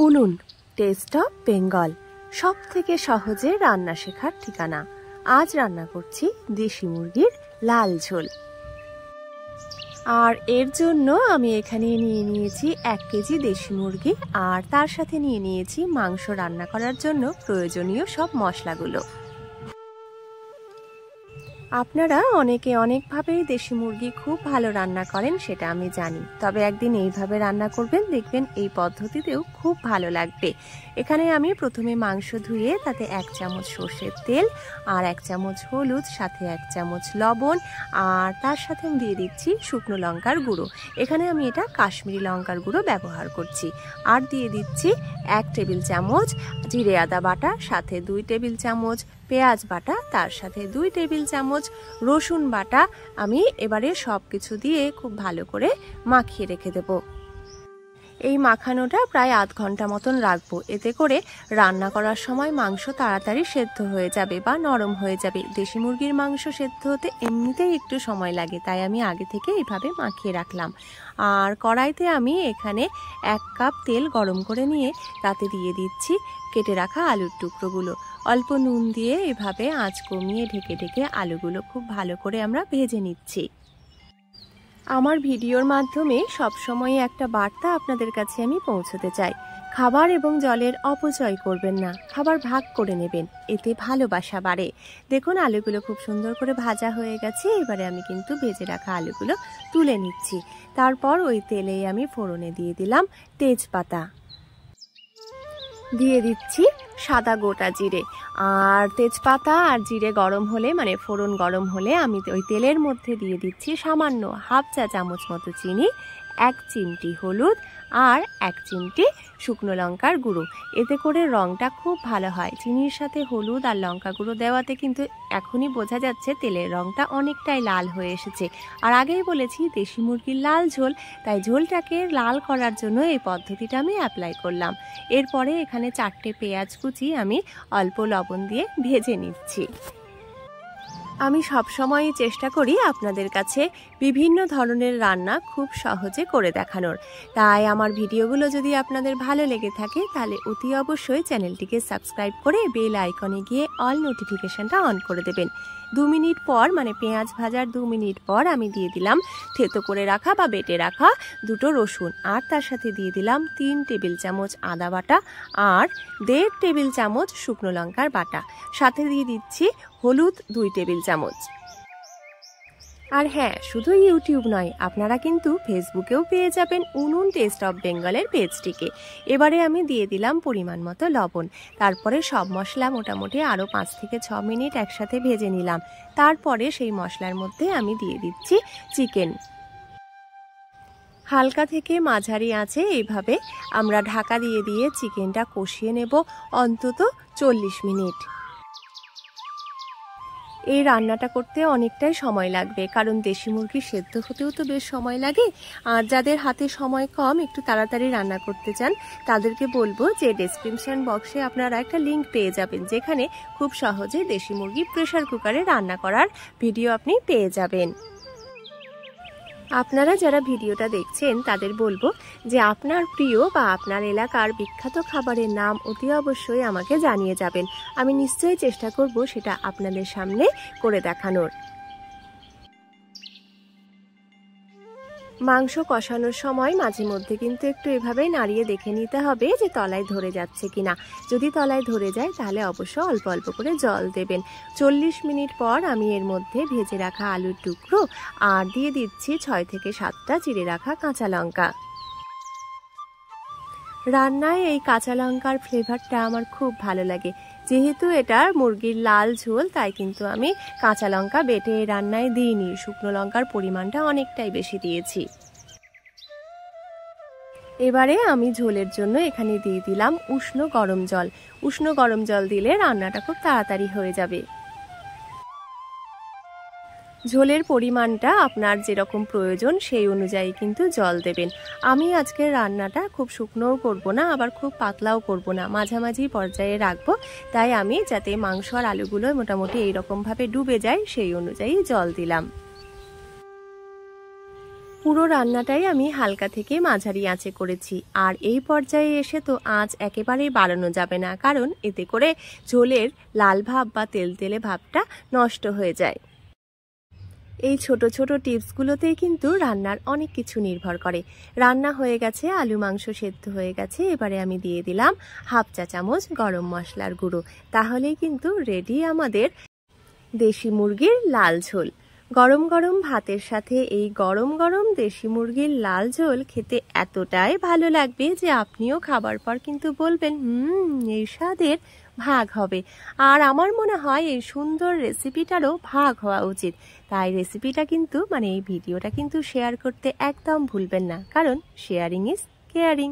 উনুন test of Bengal, সব থেকে সহজে রান্না শেখার ঠিকানা। আজ রান্না করছি দেশি মুরগির লাল ঝোল। আর এর জন্য আমি এখানে নিয়ে নিয়েছি 1 কেজি দেশি মুরগি, আর তার সাথে নিয়ে নিয়েছি মাংস রান্না করার জন্য প্রয়োজনীয় সব মশলাগুলো। আপনারা অনেকে অনেকভাবেই দেশি মুরগি খুব ভালো রান্না করেন, সেটা আমি জানি। তবে একদিন এইভাবে রান্না করবেন, দেখবেন এই পদ্ধতিতেও খুব ভালো লাগবে। এখানে আমি প্রথমে মাংস ধুয়ে তাতে 1 চামচ সর্ষের তেল আর 1 চামচ হলুদ, সাথে 1 চামচ লবণ, আর তার সাথে আমি দিয়ে দিচ্ছি শুকনো লঙ্কার গুঁড়ো। এখানে আমি এটা কাশ্মীরি লঙ্কার গুঁড়ো ব্যবহার করছি। আর দিয়ে দিচ্ছি 1 টেবিল চামচ জিরে আদা বাটা, সাথে 2 টেবিল চামচ পেঁয়াজ বাটা, তার সাথে 2 টেবিল চামচ রসুন বাটা। আমি এবারে সব কিছু দিয়ে খুব ভালো করে মাখিয়ে রেখে দেব। এই মাখানোটা প্রায় আধ ঘন্টা মতন রাখবো। এতে করে রান্না করার সময় মাংস তাড়াতাড়ি সেদ্ধ হয়ে যাবে বা নরম হয়ে যাবে। দেশি মুরগির মাংস সেদ্ধ হতে এমনিতেই একটু সময় লাগে, তাই আমি আগে থেকে এইভাবে মাখিয়ে রাখলাম। আর কড়াইতে আমি এখানে 1 কাপ তেল গরম করে নিয়ে তাতে দিয়ে দিচ্ছি কেটে রাখা আলুর টুকরোগুলো। অল্প নুন দিয়ে এভাবে আঁচ কমিয়ে ঢেকে ঢেকে আলুগুলো খুব ভালো করে আমরা ভেজে নিচ্ছি। আমার ভিডিওর মাধ্যমে সবসময় একটা বার্তা আপনাদের কাছে আমি পৌঁছতে চাই। খাবার এবং জলের অপচয় করবেন না, খাবার ভাগ করে নেবেন, এতে ভালোবাসা বাড়ে। দেখুন আলুগুলো খুব সুন্দর করে ভাজা হয়ে গেছে। এবারে আমি কিন্তু ভেজে রাখা আলুগুলো তুলে নিচ্ছি। তারপর ওই তেলেই আমি ফোড়নে দিয়ে দিলাম তেজপাতা, দিয়ে দিচ্ছি সাদা গোটা জিরে। আর তেজপাতা আর জিরে গরম হলে, মানে ফোড়ন গরম হলে, আমি ওই তেলের মধ্যে দিয়ে দিচ্ছি সামান্য হাফ চা চামচ মতো চিনি, 1 চিমটি হলুদ আর 1 চিমটি শুকনো লঙ্কার গুঁড়ো। এতে করে রঙটা খুব ভালো হয়। চিনির সাথে হলুদ আর লঙ্কা গুঁড়ো দেওয়াতে কিন্তু এখনই বোঝা যাচ্ছে তেলের রঙটা অনেকটাই লাল হয়ে এসেছে। আর আগেই বলেছি দেশি মুরগির লাল ঝোল, তাই ঝোলটাকে লাল করার জন্য এই পদ্ধতিটা আমি অ্যাপ্লাই করলাম। এরপরে এখানে 4টে পেঁয়াজ কুচি আমি অল্প লবণ দিয়ে ভেজে নিচ্ছি। আমি সবসময়ই চেষ্টা করি আপনাদের কাছে বিভিন্ন ধরনের রান্না খুব সহজে করে দেখানোর। তাই আমার ভিডিওগুলো যদি আপনাদের ভালো লেগে থাকে, তাহলে অতি অবশ্যই চ্যানেলটিকে সাবস্ক্রাইব করে বেল আইকনে গিয়ে অল নোটিফিকেশনটা অন করে দেবেন। 2 মিনিট পর, মানে পেঁয়াজ ভাজার 2 মিনিট পর আমি দিয়ে দিলাম থেতো করে রাখা বা বেটে রাখা 2টো রসুন, আর তার সাথে দিয়ে দিলাম 3 টেবিল চামচ আদা বাটা আর 1.5 টেবিল চামচ শুকনো লঙ্কার বাটা। সাথে দিয়ে দিচ্ছি হলুদ 2 টেবিল চামচ। আর হ্যাঁ, শুধু ইউটিউব নয়, আপনারা কিন্তু ফেসবুকেও পেয়ে যাবেন উনুন টেস্ট অফ বেঙ্গলের পেজটিকে। এবারে আমি দিয়ে দিলাম পরিমাণ মতো লবণ। তারপরে সব মশলা মোটামুটি আরও 5 থেকে 6 মিনিট একসাথে ভেজে নিলাম। তারপরে সেই মশলার মধ্যে আমি দিয়ে দিচ্ছি চিকেন। হালকা থেকে মাঝারি আঁচে এইভাবে আমরা ঢাকা দিয়ে দিয়ে চিকেনটা কষিয়ে নেব অন্তত 40 মিনিট। এই রান্নাটা করতে অনেকটাই সময় লাগবে, কারণ দেশি মুরগি সেদ্ধ হতেও তো বেশ সময় লাগে। আর যাদের হাতে সময় কম, একটু তাড়াতাড়ি রান্না করতে চান, তাদেরকে বলবো যে ডেসক্রিপশন বক্সে আপনারা একটা লিঙ্ক পেয়ে যাবেন, যেখানে খুব সহজে দেশি মুরগি প্রেসার কুকারে রান্না করার ভিডিও আপনি পেয়ে যাবেন। আপনারা যারা ভিডিওটা দেখছেন তাদের বলবো যে আপনার প্রিয় বা আপনার এলাকার বিখ্যাত খাবারের নাম অতি অবশ্যই আমাকে জানিয়ে যাবেন। আমি নিশ্চয়ই চেষ্টা করব সেটা আপনাদের সামনে করে দেখানোর। মাংস কষানোর সময় মাঝে মধ্যে কিন্তু একটু এভাবেই নাড়িয়ে দেখে নিতে হবে যে তলায় ধরে যাচ্ছে কিনা। যদি তলায় ধরে যায় তাহলে অবশ্য অল্প অল্প করে জল দেবেন। 40 মিনিট পর আমি এর মধ্যে ভেজে রাখা আলুর টুকরো আর দিয়ে দিচ্ছি 6 থেকে 7টা চিড়ে রাখা কাঁচা লঙ্কা। রান্নায় এই কাঁচা লঙ্কার ফ্লেভারটা আমার খুব ভালো লাগে। যেহেতু এটা মুরগির লাল ঝোল, তাই কিন্তু আমি কাঁচা লঙ্কা বেটে রান্নায় দিইনি, শুকনো লঙ্কার পরিমাণটা অনেকটাই বেশি দিয়েছি। এবারে আমি ঝোলের জন্য এখানে দিয়ে দিলাম উষ্ণ গরম জল। উষ্ণ গরম জল দিলে রান্নাটা খুব তাড়াতাড়ি হয়ে যাবে। ঝোলের পরিমাণটা আপনার যেরকম প্রয়োজন সেই অনুযায়ী কিন্তু জল দেবেন। আমি আজকের রান্নাটা খুব শুকনোও করব না, আবার খুব পাতলাও করব না, মাঝামাঝি পর্যায়ে রাখবো। তাই আমি যাতে মাংস আর আলুগুলো মোটামুটি এইরকমভাবে ডুবে যায় সেই অনুযায়ী জল দিলাম। পুরো রান্নাটাই আমি হালকা থেকে মাঝারি আঁচে করেছি। আর এই পর্যায়ে এসে তো আঁচ একেবারেই বাড়ানো যাবে না, কারণ এতে করে ঝোলের লাল ভাব বা তেলতেলে ভাবটা নষ্ট হয়ে যায়। এই ছোট ছোট টিপসগুলোতেই কিন্তু রান্নার অনেক কিছু নির্ভর করে। রান্না হয়ে গেছে, আলু মাংস সেদ্ধ হয়ে গেছে, এবারে আমি দিয়ে দিলাম 1/2 চা চামচ গরম মশলার গুঁড়ো। তাহলেই কিন্তু রেডি আমাদের দেশি মুরগির লাল ঝোল। গরম গরম ভাতের সাথে এই গরম গরম দেশি মুরগির লাল ঝোল খেতে এতটাই ভালো লাগবে যে আপনিও খাবার পর কিন্তু বলবেন এই স্বাদের ভাগ হবে। আর আমার মনে হয় এই সুন্দর রেসিপিটারও ভাগ হওয়া উচিত। তাই রেসিপিটা কিন্তু এই ভিডিওটা কিন্তু শেয়ার করতে একদম ভুলবেন না, কারণ শেয়ারিং ইজ কেয়ারিং।